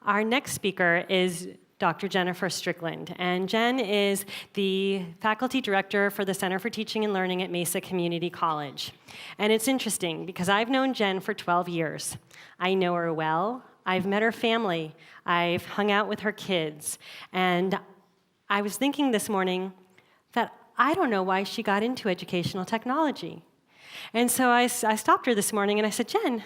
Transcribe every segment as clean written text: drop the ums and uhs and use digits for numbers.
Our next speaker is Dr. Jennifer Strickland, and Jen is the faculty director for the Center for Teaching and Learning at Mesa Community College. And it's interesting because I've known Jen for 12 years. I know her well. I've met her family. I've hung out with her kids. And I was thinking this morning that I don't know why she got into educational technology. And so I stopped her this morning and I said, Jen,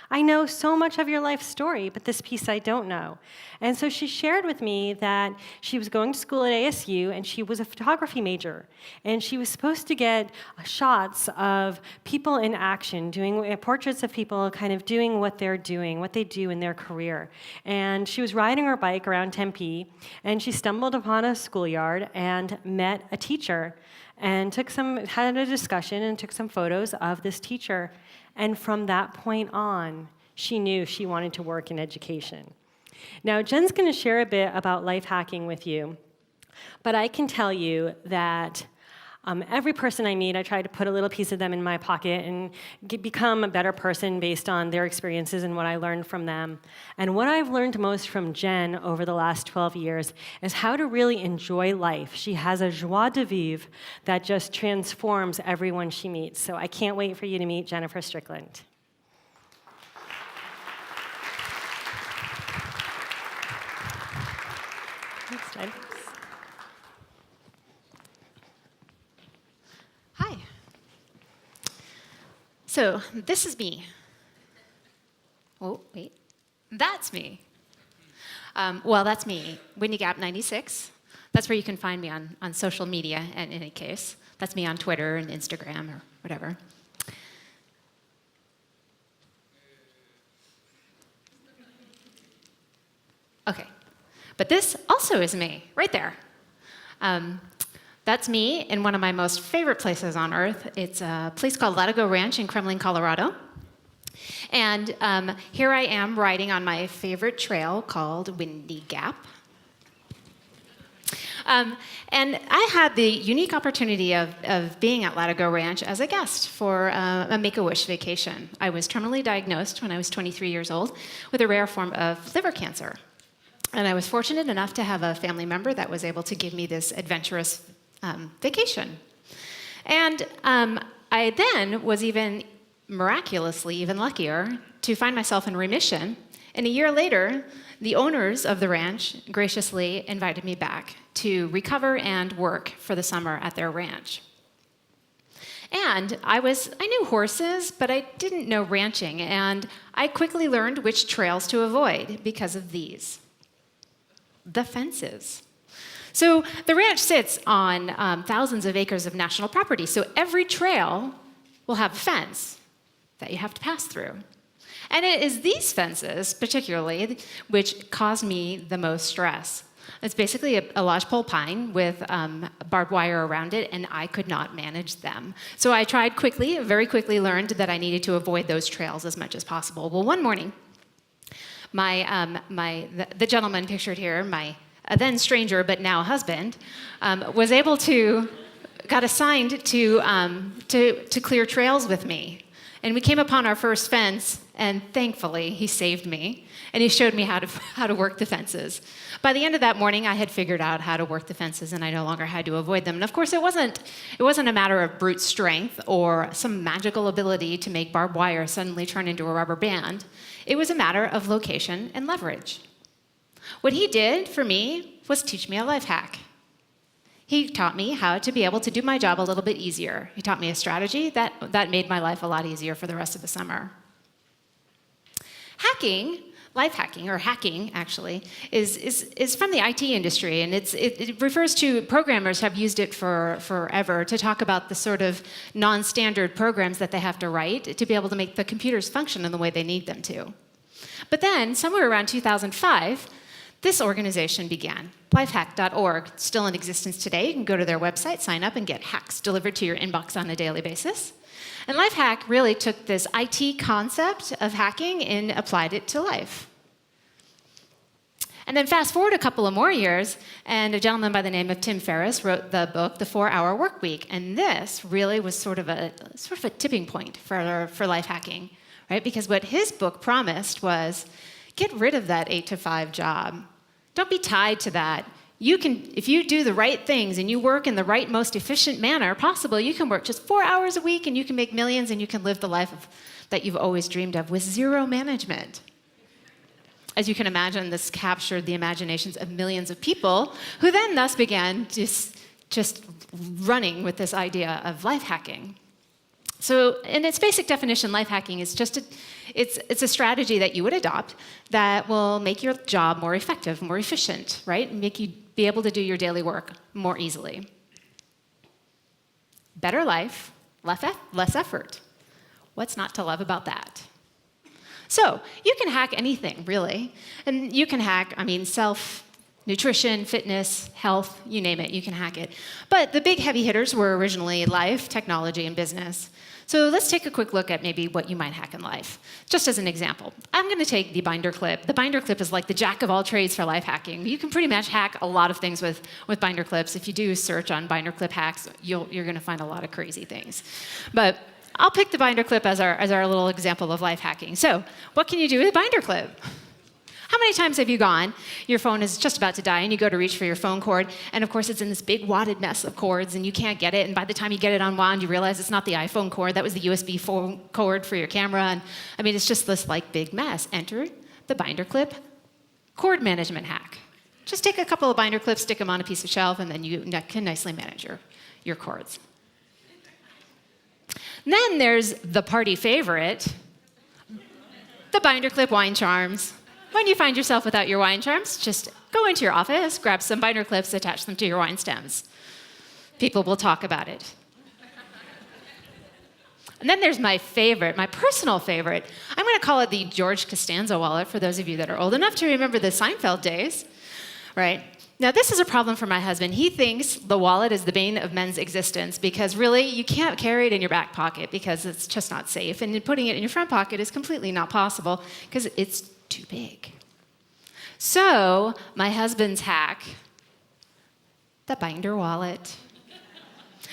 I know so much of your life story, but this piece I don't know. And so she shared with me that she was going to school at ASU, and she was a photography major. And she was supposed to get shots of people in action, doing portraits of people kind of doing what they're doing, what they do in their career. And she was riding her bike around Tempe, and she stumbled upon a schoolyard and met a teacher, and had a discussion and took some photos of this teacher. And from that point on, she knew she wanted to work in education. Now, Jen's going to share a bit about life hacking with you, but I can tell you that every person I meet, I try to put a little piece of them in my pocket and become a better person based on their experiences and what I learned from them. And what I've learned most from Jen over the last 12 years is how to really enjoy life. She has a joie de vivre that just transforms everyone she meets. So I can't wait for you to meet Jennifer Strickland. Next slide. Hi. So this is me. Oh, wait. That's me. Well, that's me, Whitney Gap 96. That's where you can find me on social media, in any case. That's me on Twitter and Instagram or whatever. Okay. But this also is me, right there. That's me in one of my most favorite places on earth. It's a place called Latigo Ranch in Kremlin, Colorado. And here I am riding on my favorite trail called Whitney Gap. And I had the unique opportunity of being at Latigo Ranch as a guest for a Make-A-Wish vacation. I was terminally diagnosed when I was 23 years old with a rare form of liver cancer. And I was fortunate enough to have a family member that was able to give me this adventurous vacation. And I then was even miraculously even luckier to find myself in remission. And a year later, the owners of the ranch graciously invited me back to recover and work for the summer at their ranch. And I knew horses, but I didn't know ranching. And I quickly learned which trails to avoid because of these. The fences. So the ranch sits on thousands of acres of national property, so every trail will have a fence that you have to pass through. And it is these fences, particularly, which cause me the most stress. It's basically a lodgepole pine with barbed wire around it, and I could not manage them. So I tried quickly, very quickly learned that I needed to avoid those trails as much as possible. Well, one morning, the gentleman pictured here, my then stranger but now husband, got assigned to clear trails with me. And we came upon our first fence, and thankfully he saved me, and he showed me how to work the fences. By the end of that morning, I had figured out how to work the fences, and I no longer had to avoid them. And of course, it wasn't a matter of brute strength or some magical ability to make barbed wire suddenly turn into a rubber band. It was a matter of location and leverage. What he did for me was teach me a life hack. He taught me how to be able to do my job a little bit easier. He taught me a strategy that made my life a lot easier for the rest of the summer. Hacking, life hacking, or hacking actually, is from the IT industry, and it refers to programmers have used it for forever to talk about the sort of non-standard programs that they have to write to be able to make the computers function in the way they need them to. But then, somewhere around 2005, this organization began, lifehack.org, still in existence today. You can go to their website, sign up, and get hacks delivered to your inbox on a daily basis. And Lifehack really took this IT concept of hacking and applied it to life. And then fast forward a couple of more years, and a gentleman by the name of Tim Ferriss wrote the book, The 4-Hour Workweek. And this really was sort of a tipping point for life hacking, right? Because what his book promised was, Get rid of that 8 to 5 job. Don't be tied to that. You can, if you do the right things and you work in the right, most efficient manner possible, you can work just 4 hours a week and you can make millions and you can live the life that you've always dreamed of with zero management. As you can imagine, this captured the imaginations of millions of people who then thus began just running with this idea of life hacking. So in its basic definition, life hacking is just it's a strategy that you would adopt that will make your job more effective, more efficient, right? Make you be able to do your daily work more easily. Better life, less effort. What's not to love about that? So you can hack anything, really. And you can hack, nutrition, fitness, health, you name it, you can hack it. But the big heavy hitters were originally life, technology, and business. So let's take a quick look at maybe what you might hack in life. Just as an example, I'm going to take the binder clip. The binder clip is like the jack of all trades for life hacking. You can pretty much hack a lot of things with binder clips. If you do a search on binder clip hacks, you're going to find a lot of crazy things. But I'll pick the binder clip as our little example of life hacking. So what can you do with a binder clip? How many times have you gone, your phone is just about to die, and you go to reach for your phone cord, and of course it's in this big wadded mess of cords, and you can't get it, and by the time you get it unwound, you realize it's not the iPhone cord, that was the USB phone cord for your camera, and it's just this big mess. Enter the binder clip cord management hack. Just take a couple of binder clips, stick them on a piece of shelf, and then you can nicely manage your cords. And then there's the party favorite, the binder clip wine charms. When you find yourself without your wine charms, just go into your office, grab some binder clips, attach them to your wine stems. People will talk about it. And then there's my favorite, my personal favorite. I'm going to call it the George Costanza wallet for those of you that are old enough to remember the Seinfeld days, right? Now, this is a problem for my husband. He thinks the wallet is the bane of men's existence because really, you can't carry it in your back pocket because it's just not safe. And putting it in your front pocket is completely not possible because it's too big. So, my husband's hack, the binder wallet.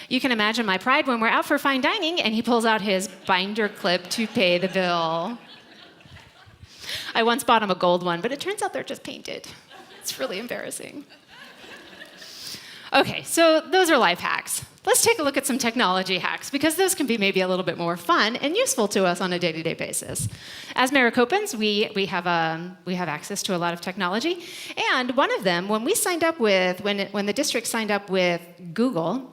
You can imagine my pride when we're out for fine dining and he pulls out his binder clip to pay the bill. I once bought him a gold one, but it turns out they're just painted. It's really embarrassing. Okay, so those are life hacks. Let's take a look at some technology hacks because those can be maybe a little bit more fun and useful to us on a day-to-day basis. As Maricopans, we have access to a lot of technology, and one of them, when the district signed up with Google,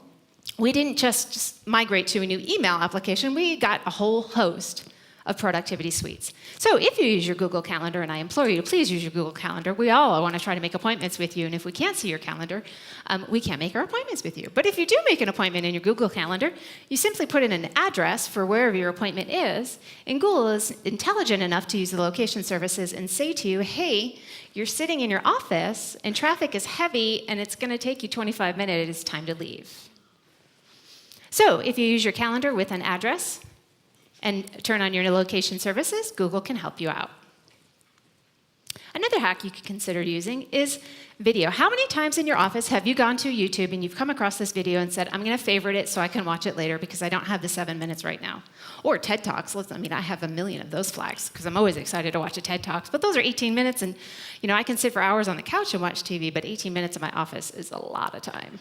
we didn't just migrate to a new email application. We got a whole host of productivity suites. So if you use your Google Calendar, and I implore you to please use your Google Calendar, we all want to try to make appointments with you, and if we can't see your calendar, we can't make our appointments with you. But if you do make an appointment in your Google Calendar, you simply put in an address for wherever your appointment is, and Google is intelligent enough to use the location services and say to you, hey, you're sitting in your office, and traffic is heavy, and it's going to take you 25 minutes, it's time to leave. So if you use your calendar with an address, and turn on your location services, Google can help you out. Another hack you could consider using is video. How many times in your office have you gone to YouTube and you've come across this video and said, I'm going to favorite it so I can watch it later because I don't have the 7 minutes right now? Or TED Talks. I have a million of those flags because I'm always excited to watch a TED Talks, but those are 18 minutes and I can sit for hours on the couch and watch TV, but 18 minutes in my office is a lot of time.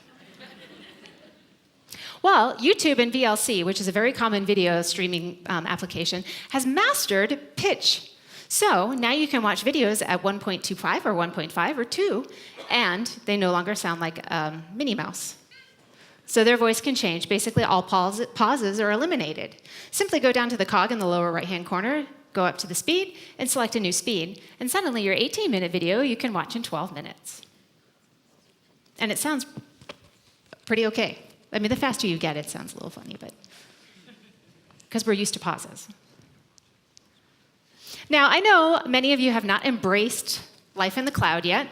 Well, YouTube and VLC, which is a very common video streaming application, has mastered pitch. So now you can watch videos at 1.25 or 1.5 or 2, and they no longer sound like Minnie Mouse. So their voice can change. Basically, all pauses are eliminated. Simply go down to the cog in the lower right-hand corner, go up to the speed, and select a new speed. And suddenly your 18-minute video you can watch in 12 minutes. And it sounds pretty okay. The faster you get, it sounds a little funny, but because we're used to pauses. Now, I know many of you have not embraced life in the cloud yet,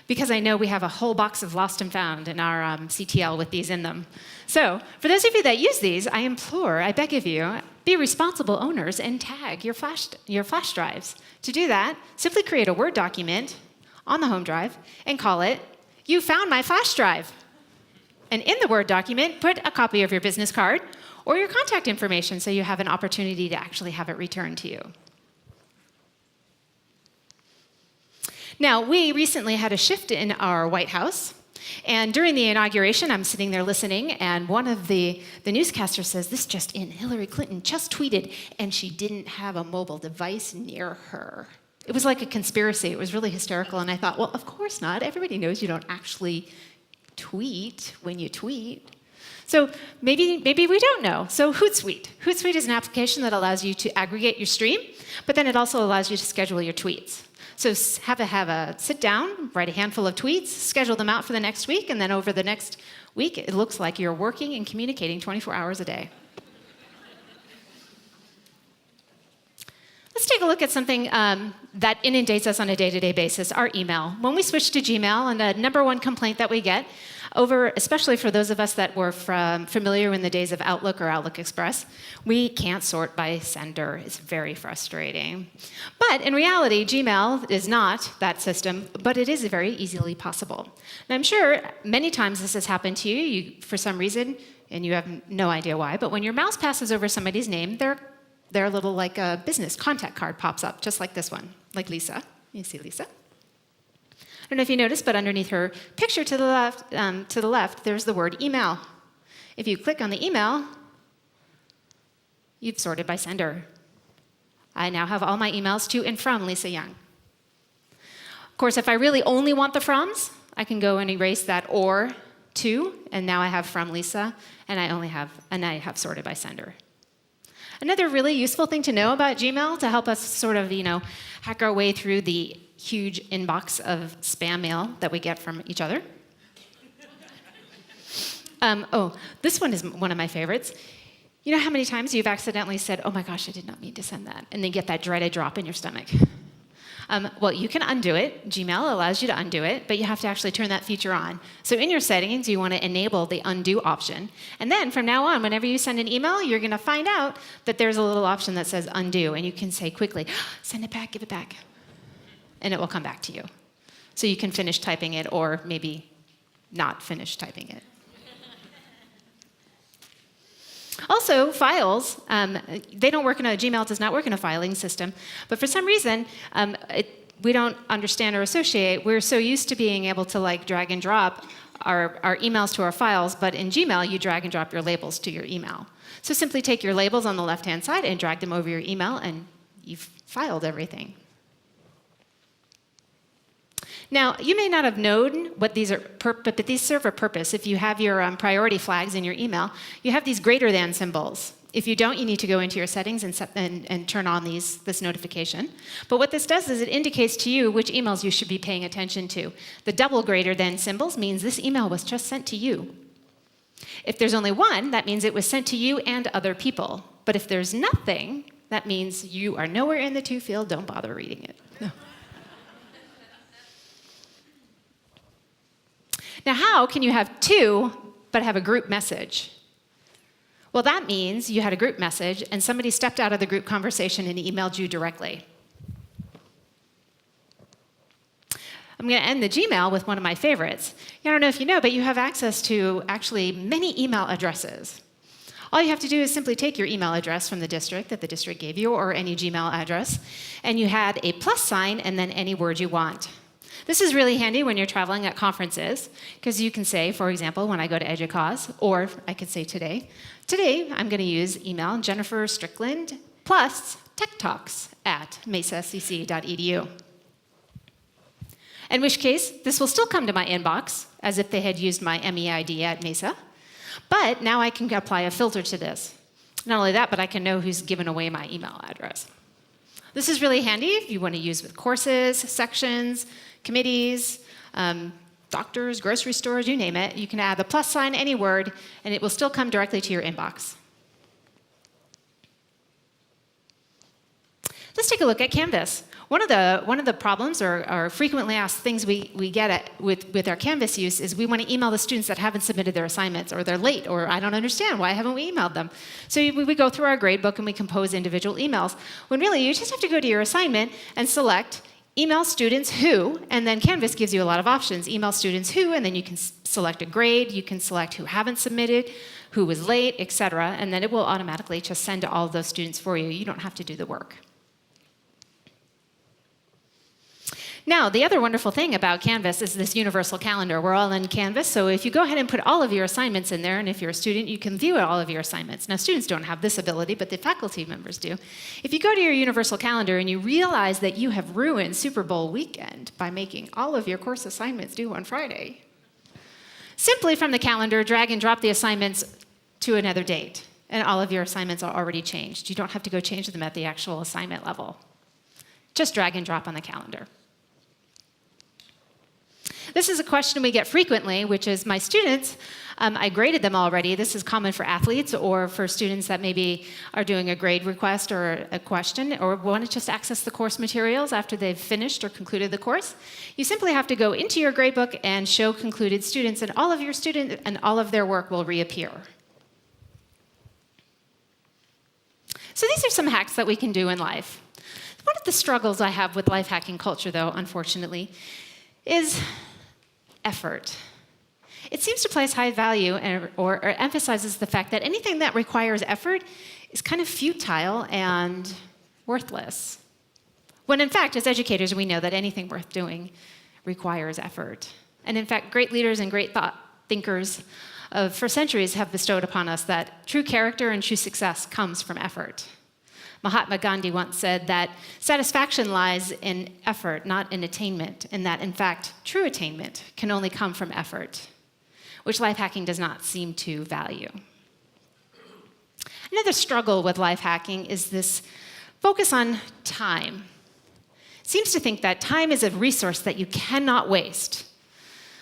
because I know we have a whole box of lost and found in our CTL with these in them. So, for those of you that use these, I beg of you, be responsible owners and tag your flash drives. To do that, simply create a Word document on the home drive and call it, "You found my flash drive." And in the Word document, put a copy of your business card or your contact information so you have an opportunity to actually have it returned to you. Now, we recently had a shift in our White House. And during the inauguration, I'm sitting there listening, and one of the newscasters says, "This just in, Hillary Clinton just tweeted, and she didn't have a mobile device near her." It was like a conspiracy. It was really hysterical, and I thought, well, of course not. Everybody knows you don't actually tweet when you tweet. So maybe we don't know. So Hootsuite. Hootsuite is an application that allows you to aggregate your stream, but then it also allows you to schedule your tweets. So have a sit down, write a handful of tweets, schedule them out for the next week, and then over the next week, it looks like you're working and communicating 24 hours a day. Let's take a look at something that inundates us on a day-to-day basis, our email. When we switch to Gmail, and the number one complaint that we get, especially for those of us that were familiar in the days of Outlook or Outlook Express, we can't sort by sender. It's very frustrating. But in reality, Gmail is not that system, but it is very easily possible. And I'm sure many times this has happened to you for some reason, and you have no idea why, but when your mouse passes over somebody's name, their little like a business contact card pops up, just like this one, like Lisa. You see Lisa? I don't know if you noticed, but underneath her picture to the left, there's the word email. If you click on the email, you've sorted by sender. I now have all my emails to and from Lisa Young. Of course, if I really only want the froms, I can go and erase that or to, and now I have from Lisa, and I have sorted by sender. Another really useful thing to know about Gmail to help us sort of, hack our way through the huge inbox of spam mail that we get from each other. This one is one of my favorites. You know how many times you've accidentally said, "Oh my gosh, I did not mean to send that," and then get that dreaded drop in your stomach? Well, you can undo it. Gmail allows you to undo it, but you have to actually turn that feature on. So in your settings, you want to enable the undo option. And then from now on, whenever you send an email, you're going to find out that there's a little option that says undo, and you can say quickly, "Send it back, give it back," and it will come back to you. So you can finish typing it or maybe not finish typing it. Also, files, Gmail does not work in a filing system, but for some reason, we don't understand or associate. We're so used to being able to drag and drop our emails to our files, but in Gmail, you drag and drop your labels to your email. So simply take your labels on the left-hand side and drag them over your email, and you've filed everything. Now, you may not have known what these are, but these serve a purpose. If you have your priority flags in your email, you have these greater than symbols. If you don't, you need to go into your settings and turn on this notification. But what this does is it indicates to you which emails you should be paying attention to. The double greater than symbols means this email was just sent to you. If there's only one, that means it was sent to you and other people. But if there's nothing, that means you are nowhere in the to field, don't bother reading it. No. Now, how can you have two, but have a group message? Well, that means you had a group message, and somebody stepped out of the group conversation and emailed you directly. I'm going to end the Gmail with one of my favorites. I don't know if you know, but you have access to actually many email addresses. All you have to do is simply take your email address from the district that the district gave you, or any Gmail address, and you had a plus sign and then any word you want. This is really handy when you're traveling at conferences, because you can say, for example, when I go to EDUCAUSE, or I could say today I'm going to use email Jennifer Strickland plus TechTalks at mesascc.edu. In which case, this will still come to my inbox as if they had used my MEID at Mesa, but now I can apply a filter to this. Not only that, but I can know who's given away my email address. This is really handy if you want to use with courses, sections, committees, doctors, grocery stores, you name it. You can add the plus sign, any word, and it will still come directly to your inbox. Let's take a look at Canvas. One of the problems or frequently asked things we get with our Canvas use is we want to email the students that haven't submitted their assignments, or they're late, or I don't understand, why haven't we emailed them? So we go through our gradebook and we compose individual emails, when really you just have to go to your assignment and select email students who, and then Canvas gives you a lot of options. Email students who, and then you can select a grade, you can select who haven't submitted, who was late, etc., and then it will automatically just send to all of those students for you. You don't have to do the work. Now, the other wonderful thing about Canvas is this universal calendar. We're all in Canvas, so if you go ahead and put all of your assignments in there, and if you're a student, you can view all of your assignments. Now, students don't have this ability, but the faculty members do. If you go to your universal calendar and you realize that you have ruined Super Bowl weekend by making all of your course assignments due on Friday, simply from the calendar, drag and drop the assignments to another date, and all of your assignments are already changed. You don't have to go change them at the actual assignment level. Just drag and drop on the calendar. This is a question we get frequently, which is, my students, I graded them already. This is common for athletes or for students that maybe are doing a grade request or a question or want to just access the course materials after they've finished or concluded the course. You simply have to go into your gradebook and show concluded students, and all of your students and all of their work will reappear. So these are some hacks that we can do in life. One of the struggles I have with life hacking culture, though, unfortunately, is effort. It seems to place high value or emphasizes the fact that anything that requires effort is kind of futile and worthless. When in fact, as educators, we know that anything worth doing requires effort. And in fact, great leaders and great thought thinkers for centuries have bestowed upon us that true character and true success comes from effort. Mahatma Gandhi once said that satisfaction lies in effort, not in attainment, and that, in fact, true attainment can only come from effort, which life hacking does not seem to value. Another struggle with life hacking is this focus on time. It seems to think that time is a resource that you cannot waste,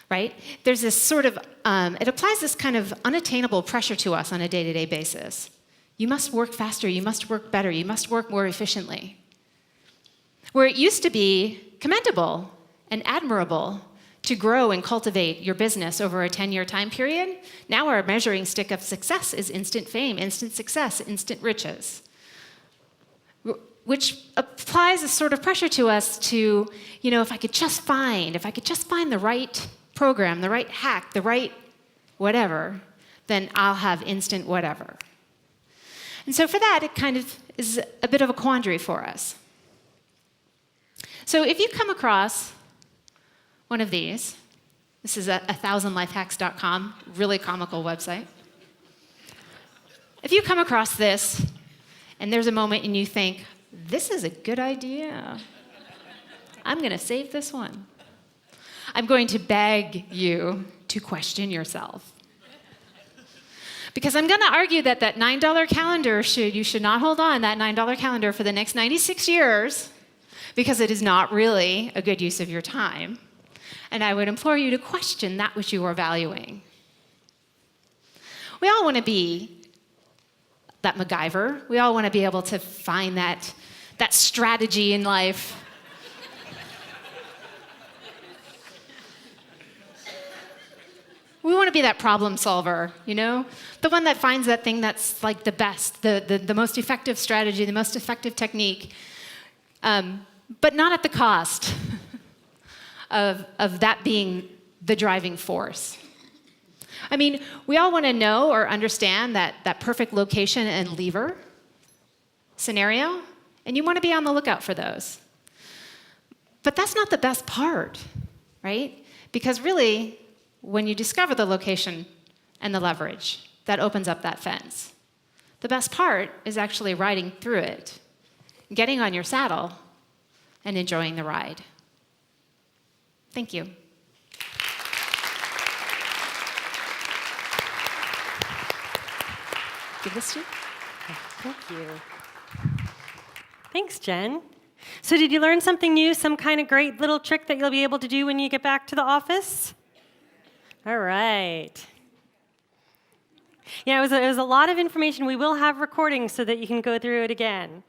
right? There's this sort of, it applies this kind of unattainable pressure to us on a day-to-day basis. You must work faster, you must work better, you must work more efficiently. Where it used to be commendable and admirable to grow and cultivate your business over a 10-year time period, now our measuring stick of success is instant fame, instant success, instant riches. Which applies a sort of pressure to us to, if I could just find the right program, the right hack, the right whatever, then I'll have instant whatever. And so for that, it kind of is a bit of a quandary for us. So if you come across one of these, this is a 1000lifehacks.com, really comical website. If you come across this, and there's a moment and you think, this is a good idea, I'm going to save this one. I'm going to beg you to question yourself. Because I'm going to argue that that $9 calendar, you should not hold on that $9 calendar for the next 96 years, because it is not really a good use of your time. And I would implore you to question that which you are valuing. We all want to be that MacGyver. We all want to be able to find that strategy in life. We want to be that problem solver, the one that finds that thing that's like the best, the most effective strategy, the most effective technique, but not at the cost of that being the driving force. I mean, we all want to know or understand that perfect location and lever scenario, and you want to be on the lookout for those. But that's not the best part, right? Because really, when you discover the location and the leverage, that opens up that fence. The best part is actually riding through it, getting on your saddle, and enjoying the ride. Thank you. Give this to you. Thank you. Thanks, Jen. So did you learn something new, some kind of great little trick that you'll be able to do when you get back to the office? All right. Yeah, it was a lot of information. We will have recordings so that you can go through it again.